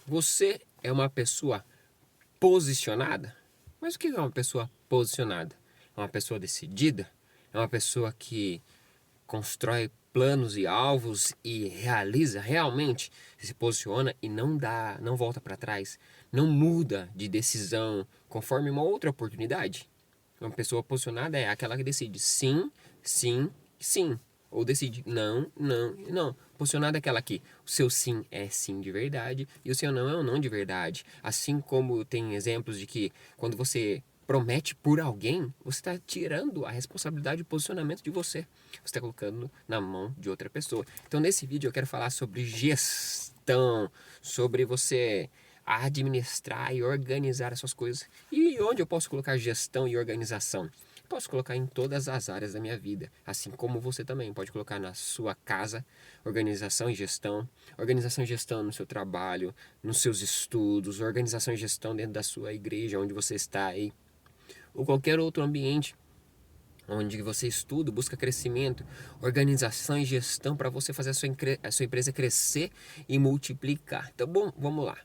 Você é uma pessoa posicionada? Mas o que é uma pessoa posicionada? É uma pessoa decidida? É uma pessoa que constrói planos e alvos e realiza realmente, se posiciona e não volta para trás, não muda de decisão conforme uma outra oportunidade? Uma pessoa posicionada é aquela que decide sim, sim, sim. Ou decide não, não e não. Posicionada é aquela que o seu sim é sim de verdade e o seu não é um não de verdade. Assim como tem exemplos de que quando você promete por alguém, você está tirando a responsabilidade e o posicionamento de você. Você está colocando na mão de outra pessoa. Então nesse vídeo eu quero falar sobre gestão, sobre você administrar e organizar as suas coisas. E onde eu posso colocar gestão e organização? Posso colocar em todas as áreas da minha vida, assim como você também pode colocar na sua casa, organização e gestão no seu trabalho, nos seus estudos, organização e gestão dentro da sua igreja, onde você está aí, ou qualquer outro ambiente onde você estuda, busca crescimento, organização e gestão para você fazer a sua empresa crescer e multiplicar. Então, bom, vamos lá.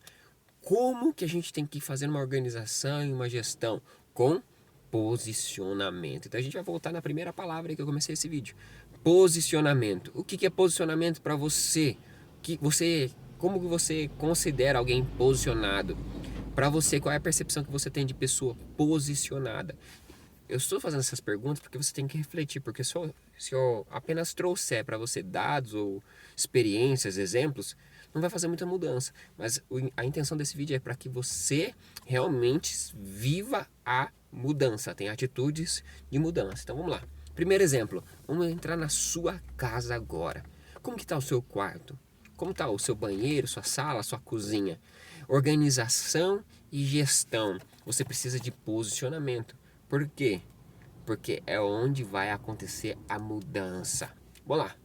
Como que a gente tem que fazer uma organização e uma gestão? Com posicionamento. Então a gente vai voltar na primeira palavra que eu comecei esse vídeo. Posicionamento. O que é posicionamento para você? Como que você considera alguém posicionado? Para você, qual é a percepção que você tem de pessoa posicionada? Eu estou fazendo essas perguntas porque você tem que refletir, porque se eu apenas trouxer para você dados ou experiências, exemplos, não vai fazer muita mudança. Mas a intenção desse vídeo é para que você realmente viva a mudança, tenha atitudes de mudança. Então vamos lá. Primeiro exemplo, vamos entrar na sua casa agora. Como que está o seu quarto? Como está o seu banheiro, sua sala, sua cozinha? Organização e gestão. Você precisa de posicionamento. Por quê? Porque é onde vai acontecer a mudança. Vamos lá.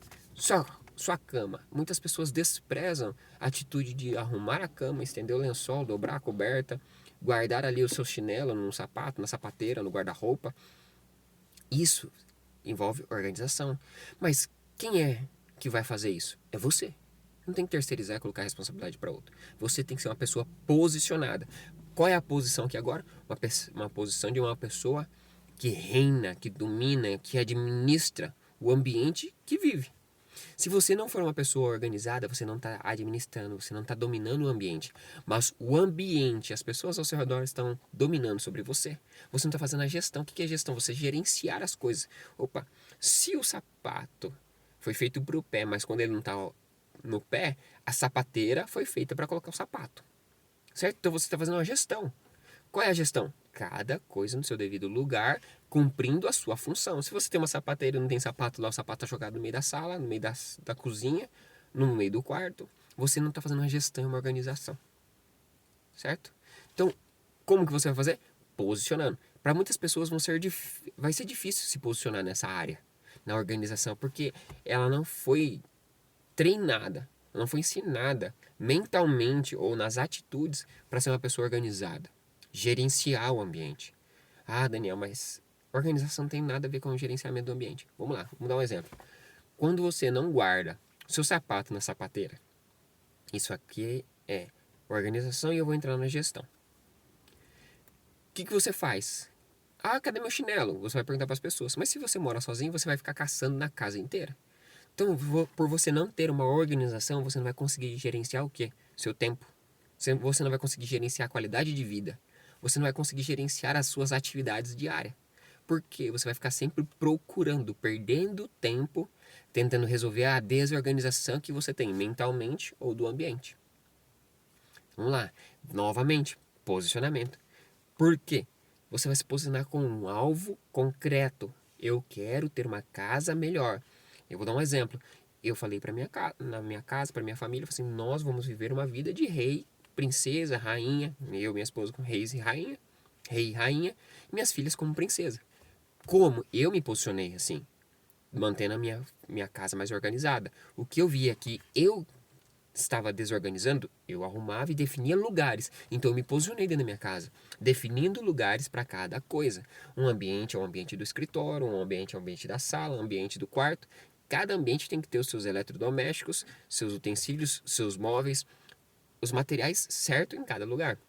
Sua cama. Muitas pessoas desprezam a atitude de arrumar a cama, estender o lençol, dobrar a coberta, guardar ali o seu chinelo num sapato, na sapateira, no guarda-roupa. Isso envolve organização. Mas quem é que vai fazer isso? É você. Não tem que terceirizar e colocar a responsabilidade para outro. Você tem que ser uma pessoa posicionada. Qual é a posição aqui agora? Uma posição de uma pessoa que reina, que domina, que administra o ambiente que vive. Se você não for uma pessoa organizada, você não está administrando, você não está dominando o ambiente. Mas o ambiente, as pessoas ao seu redor estão dominando sobre você. Você não está fazendo a gestão. O que é gestão? Você gerenciar as coisas. Opa, se o sapato foi feito para o pé, mas quando ele não está no pé, a sapateira foi feita para colocar o sapato. Certo? Então você está fazendo uma gestão. Qual é a gestão? Cada coisa no seu devido lugar, cumprindo a sua função. Se você tem uma sapateira e não tem sapato lá, o sapato está jogado no meio da sala, no meio da cozinha, no meio do quarto, você não está fazendo uma gestão e uma organização. Certo? Então, como que você vai fazer? Posicionando. Para muitas pessoas vai ser difícil se posicionar nessa área, na organização, porque ela não foi treinada, não foi ensinada mentalmente ou nas atitudes para ser uma pessoa organizada, gerenciar o ambiente. Ah, Daniel, mas organização não tem nada a ver com o gerenciamento do ambiente. Vamos lá, vamos dar um exemplo. Quando você não guarda seu sapato na sapateira, isso aqui é organização e eu vou entrar na gestão. O que você faz? Ah, cadê meu chinelo? Você vai perguntar para as pessoas. Mas se você mora sozinho, você vai ficar caçando na casa inteira. Então, por você não ter uma organização, você não vai conseguir gerenciar o quê? Seu tempo. Você não vai conseguir gerenciar a qualidade de vida. Você não vai conseguir gerenciar as suas atividades diárias. Porque você vai ficar sempre procurando, perdendo tempo, tentando resolver a desorganização que você tem mentalmente ou do ambiente. Vamos lá. Novamente, posicionamento. Por quê? Você vai se posicionar com um alvo concreto. Eu quero ter uma casa melhor. Eu vou dar um exemplo. Eu falei na minha casa, para minha família, assim, nós vamos viver uma vida de rei, princesa, rainha, eu e minha esposa com reis e rainha, rei e rainha, e minhas filhas como princesa. Como eu me posicionei assim, mantendo a minha casa mais organizada. O que eu vi aqui, eu estava desorganizando, eu arrumava e definia lugares. Então eu me posicionei dentro da minha casa, definindo lugares para cada coisa. Um ambiente é o ambiente do escritório, um ambiente é o ambiente da sala, um ambiente do quarto. Cada ambiente tem que ter os seus eletrodomésticos, seus utensílios, seus móveis. os materiais certos em cada lugar.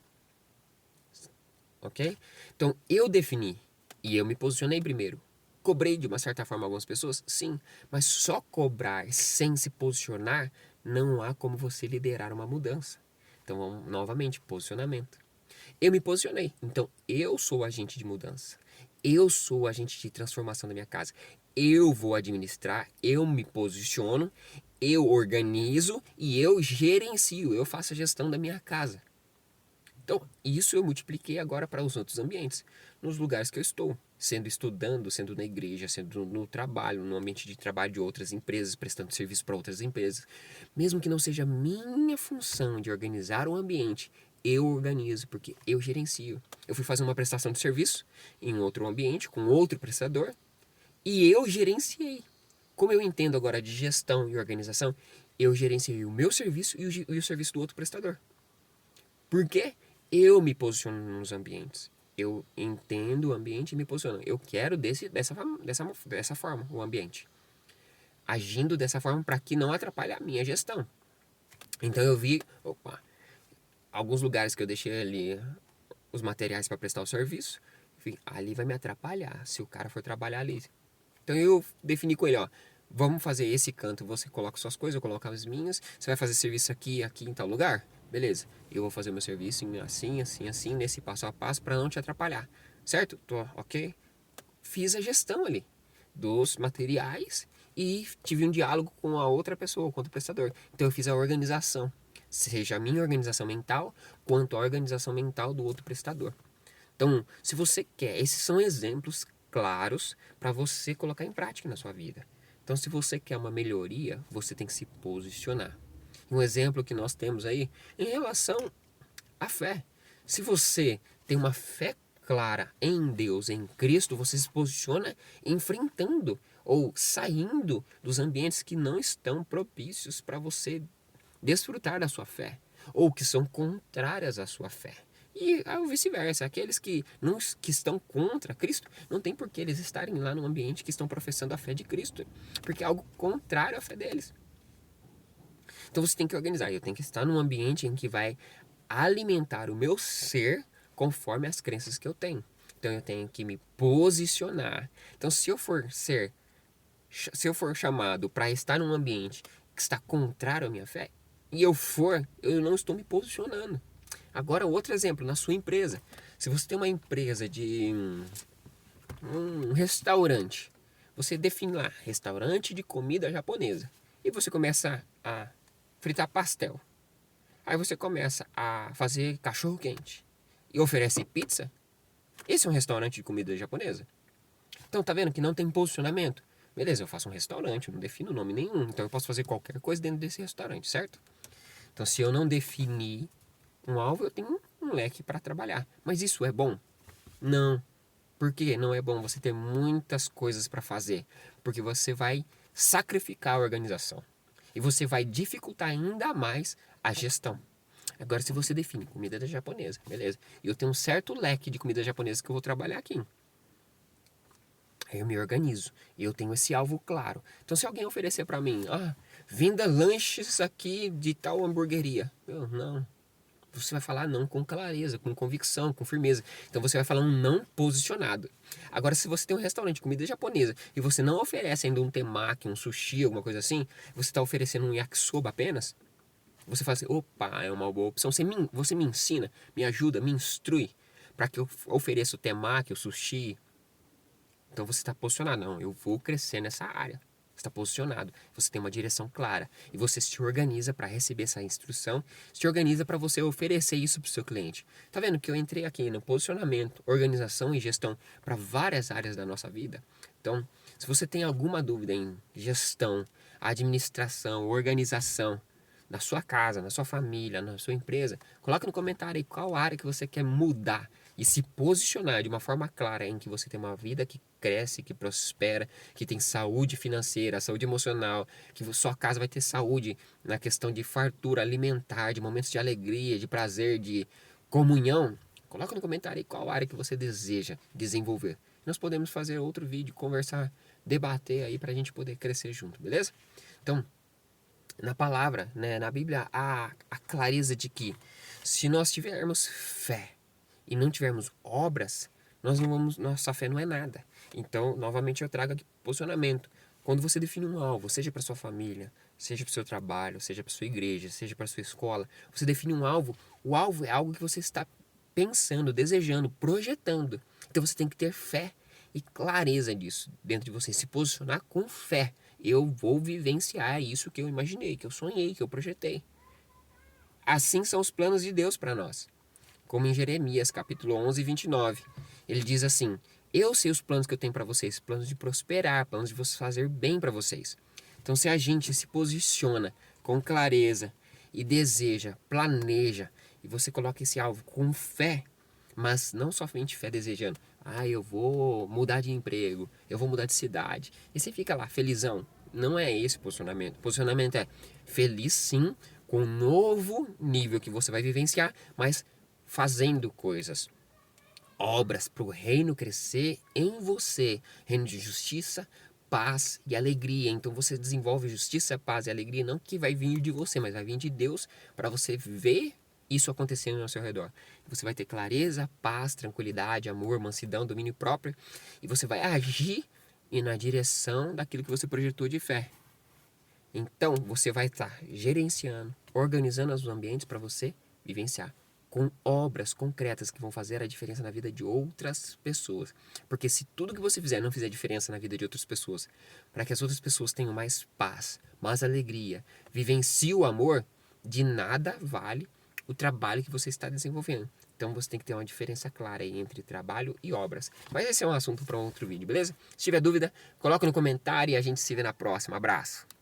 Ok? Então, eu defini e eu me posicionei primeiro. Cobrei de uma certa forma algumas pessoas? Sim. Mas só cobrar sem se posicionar, não há como você liderar uma mudança. Então, vamos, novamente, posicionamento. Eu me posicionei. Então, eu sou o agente de mudança. Eu sou o agente de transformação da minha casa. Eu vou administrar, eu me posiciono, eu organizo e eu gerencio, eu faço a gestão da minha casa. Então, isso eu multipliquei agora para os outros ambientes, nos lugares que eu estou, sendo estudando, sendo na igreja, sendo no trabalho, no ambiente de trabalho de outras empresas, prestando serviço para outras empresas. Mesmo que não seja minha função de organizar o ambiente, eu organizo, porque eu gerencio. Eu fui fazer uma prestação de serviço em outro ambiente, com outro prestador, e eu gerenciei. Como eu entendo agora de gestão e organização, eu gerenciei o meu serviço e o serviço do outro prestador. Por quê? Eu me posiciono nos ambientes. Eu entendo o ambiente e me posiciono. Eu quero dessa forma o ambiente. Agindo dessa forma para que não atrapalhe a minha gestão. Então eu vi, alguns lugares que eu deixei ali os materiais para prestar o serviço, ali vai me atrapalhar se o cara for trabalhar ali. Então eu defini com ele, vamos fazer esse canto, você coloca suas coisas, eu coloco as minhas, você vai fazer serviço aqui em tal lugar? Beleza, eu vou fazer meu serviço assim, assim, assim, nesse passo a passo para não te atrapalhar, certo? Tô ok? Fiz a gestão ali dos materiais e tive um diálogo com a outra pessoa, com o prestador. Então eu fiz a organização, seja a minha organização mental, quanto a organização mental do outro prestador. Então, se você quer, esses são exemplos claros para você colocar em prática na sua vida. Então, se você quer uma melhoria, você tem que se posicionar. Um exemplo que nós temos aí em relação à fé. Se você tem uma fé clara em Deus, em Cristo, você se posiciona enfrentando ou saindo dos ambientes que não estão propícios para você desfrutar da sua fé ou que são contrárias à sua fé. E vice-versa, aqueles que estão contra Cristo, não tem por que eles estarem lá no ambiente que estão professando a fé de Cristo, porque é algo contrário à fé deles. Então você tem que organizar, eu tenho que estar num ambiente em que vai alimentar o meu ser conforme as crenças que eu tenho. Então eu tenho que me posicionar. Então se eu for chamado para estar num ambiente que está contrário à minha fé, e eu não estou me posicionando. Agora, outro exemplo, na sua empresa. Se você tem uma empresa de um restaurante, você define lá, restaurante de comida japonesa. E você começa a fritar pastel. Aí você começa a fazer cachorro quente. E oferece pizza. Esse é um restaurante de comida japonesa. Então, tá vendo que não tem posicionamento? Beleza, eu faço um restaurante, eu não defino nome nenhum. Então, eu posso fazer qualquer coisa dentro desse restaurante, certo? Então, se eu não definir um alvo, eu tenho um leque para trabalhar. Mas isso é bom? Não. Por que não é bom você ter muitas coisas para fazer? Porque você vai sacrificar a organização. E você vai dificultar ainda mais a gestão. Agora, se você define comida da japonesa, beleza. E eu tenho um certo leque de comida japonesa que eu vou trabalhar aqui. Aí eu me organizo. E eu tenho esse alvo claro. Então, se alguém oferecer para mim, venda lanches aqui de tal hamburgueria. Eu, não. Você vai falar não com clareza, com convicção, com firmeza. Então você vai falar um não posicionado. Agora, se você tem um restaurante de comida japonesa e você não oferece ainda um temaki, um sushi, alguma coisa assim, você está oferecendo um yakisoba apenas, você fala assim, opa, é uma boa opção. Você me ensina, me ajuda, me instrui para que eu ofereça o temaki, o sushi. Então você está posicionado. Não, eu vou crescer nessa área. Você está posicionado, você tem uma direção clara e você se organiza para receber essa instrução, se organiza para você oferecer isso para o seu cliente. Tá vendo que eu entrei aqui no posicionamento, organização e gestão para várias áreas da nossa vida? Então, se você tem alguma dúvida em gestão, administração, organização, na sua casa, na sua família, na sua empresa, coloca no comentário aí qual área que você quer mudar e se posicionar de uma forma clara em que você tem uma vida que cresce, que prospera, que tem saúde financeira, saúde emocional, que sua casa vai ter saúde na questão de fartura alimentar, de momentos de alegria, de prazer, de comunhão. Coloca no comentário aí qual área que você deseja desenvolver. Nós podemos fazer outro vídeo, conversar, debater aí para a gente poder crescer junto, beleza? Então, na palavra, né, na Bíblia, há a clareza de que se nós tivermos fé e não tivermos obras, nós não vamos, nossa fé não é nada. Então, novamente eu trago aqui posicionamento. Quando você define um alvo, seja para sua família, seja para o seu trabalho, seja para sua igreja, seja para sua escola, você define um alvo, o alvo é algo que você está pensando, desejando, projetando. Então você tem que ter fé e clareza disso dentro de você, se posicionar com fé. Eu vou vivenciar isso que eu imaginei, que eu sonhei, que eu projetei. Assim são os planos de Deus para nós. Como em Jeremias, capítulo 11, 29. Ele diz assim: eu sei os planos que eu tenho para vocês, planos de prosperar, planos de fazer bem para vocês. Então, se a gente se posiciona com clareza e deseja, planeja, e você coloca esse alvo com fé, mas não somente fé desejando, eu vou mudar de emprego, eu vou mudar de cidade, e você fica lá felizão. Não é esse o posicionamento. O posicionamento é feliz sim, com um novo nível que você vai vivenciar, mas fazendo coisas, obras para o reino crescer em você, reino de justiça, paz e alegria. Então você desenvolve justiça, paz e alegria, não que vai vir de você, mas vai vir de Deus para você ver isso acontecendo ao seu redor. Você vai ter clareza, paz, tranquilidade, amor, mansidão, domínio próprio, e você vai agir e na direção daquilo que você projetou de fé. Então você vai estar gerenciando, organizando os ambientes para você vivenciar com obras concretas que vão fazer a diferença na vida de outras pessoas. Porque se tudo que você fizer não fizer diferença na vida de outras pessoas, para que as outras pessoas tenham mais paz, mais alegria, vivencie o amor, de nada vale o trabalho que você está desenvolvendo. Então você tem que ter uma diferença clara aí entre trabalho e obras. Mas esse é um assunto para um outro vídeo, beleza? Se tiver dúvida, coloca no comentário e a gente se vê na próxima. Abraço!